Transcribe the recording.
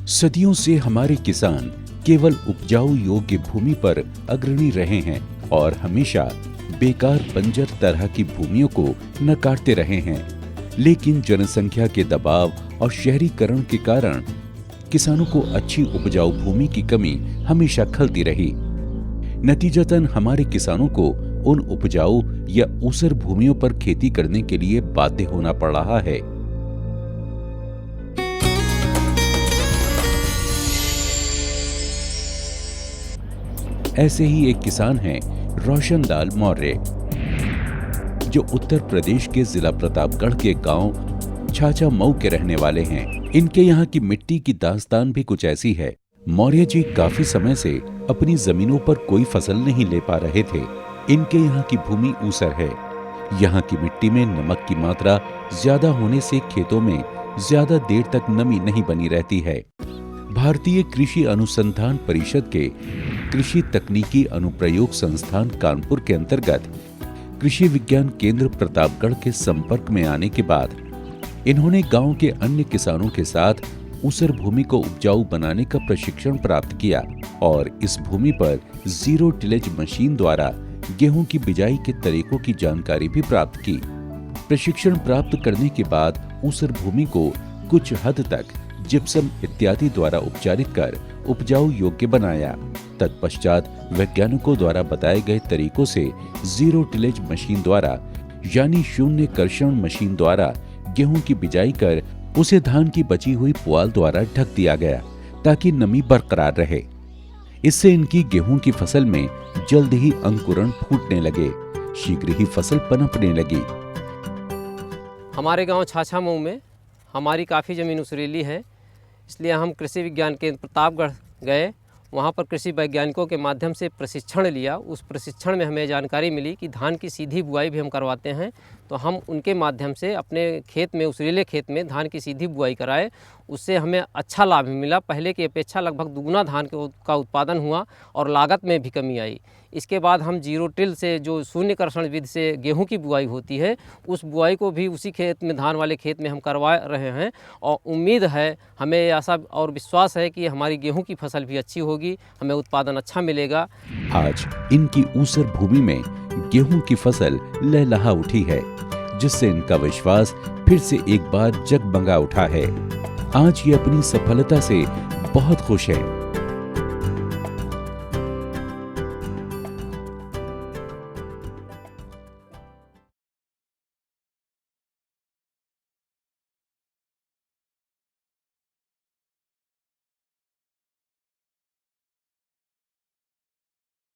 सदियों से हमारे किसान केवल उपजाऊ योग्य भूमि पर अग्रणी रहे हैं और हमेशा बेकार बंजर तरह की भूमियों को नकारते रहे हैं। लेकिन जनसंख्या के दबाव और शहरीकरण के कारण किसानों को अच्छी उपजाऊ भूमि की कमी हमेशा खलती रही। नतीजतन हमारे किसानों को उन उपजाऊ या ऊसर भूमियों पर खेती करने के लिए बाध्य होना पड़ रहा है। ऐसे ही एक किसान हैं रोशनलाल मौर्य, जो उत्तर प्रदेश के जिला प्रतापगढ़ के गांव छाछा मऊ के रहने वाले हैं। इनके यहाँ की मिट्टी की दास्तान भी कुछ ऐसी है। मौर्य जी काफी समय से अपनी जमीनों पर कोई फसल नहीं ले पा रहे थे। इनके यहाँ की भूमि ऊसर है। यहाँ की मिट्टी में नमक की मात्रा ज्यादा होने से खेतों में ज्यादा देर तक नमी नहीं बनी रहती है। भारतीय कृषि अनुसंधान परिषद के कृषि तकनीकी अनुप्रयोग संस्थान कानपुर के अंतर्गत कृषि विज्ञान केंद्र प्रतापगढ़ के संपर्क में आने के बाद इन्होंने गांव के अन्य किसानों के साथ ऊसर भूमि को उपजाऊ बनाने का प्रशिक्षण प्राप्त किया और इस भूमि पर जीरो टिलेज मशीन द्वारा गेहूं की बिजाई के तरीकों की जानकारी भी प्राप्त की। प्रशिक्षण प्राप्त करने के बाद ऊसर भूमि को कुछ हद तक जिप्सम इत्यादि द्वारा उपचारित कर उपजाऊ योग्य बनाया। तत्पश्चात वैज्ञानिकों द्वारा बताए गए तरीकों से जीरो टिलेज मशीन द्वारा यानी शून्य कर्षण मशीन द्वारा गेहूं की बिजाई कर उसे धान की बची हुई पुआल द्वारा ढक दिया गया ताकि नमी बरकरार रहे। इससे इनकी गेहूं की फसल में जल्द ही अंकुरण फूटने लगे, शीघ्र ही फसल पनपने लगी। हमारे गांव छाछा मऊ में हमारी काफ़ी ज़मीन उसरीली है, इसलिए हम कृषि विज्ञान केंद्र प्रतापगढ़ गए। वहाँ पर कृषि वैज्ञानिकों के माध्यम से प्रशिक्षण लिया। उस प्रशिक्षण में हमें जानकारी मिली कि धान की सीधी बुआई भी हम करवाते हैं, तो हम उनके माध्यम से अपने खेत में, उसरीले खेत में धान की सीधी बुआई कराए। उससे हमें अच्छा लाभ मिला। पहले की अपेक्षा लगभग दुगुना धान का उत्पादन हुआ और लागत में भी कमी आई। इसके बाद हम जीरो टिल से, जो शून्य कर्षण विधि से गेहूं की बुआई होती है, उस बुआई को भी उसी खेत में, धान वाले खेत में हम करवा रहे हैं और उम्मीद है, हमें आशा और विश्वास है कि हमारी गेहूं की फसल भी अच्छी होगी, हमें उत्पादन अच्छा मिलेगा। आज इनकी ऊसर भूमि में गेहूं की फसल लहलहा उठी है, जिससे इनका विश्वास फिर से एक बार जगमगा उठा है। आज ये अपनी सफलता से बहुत खुश है।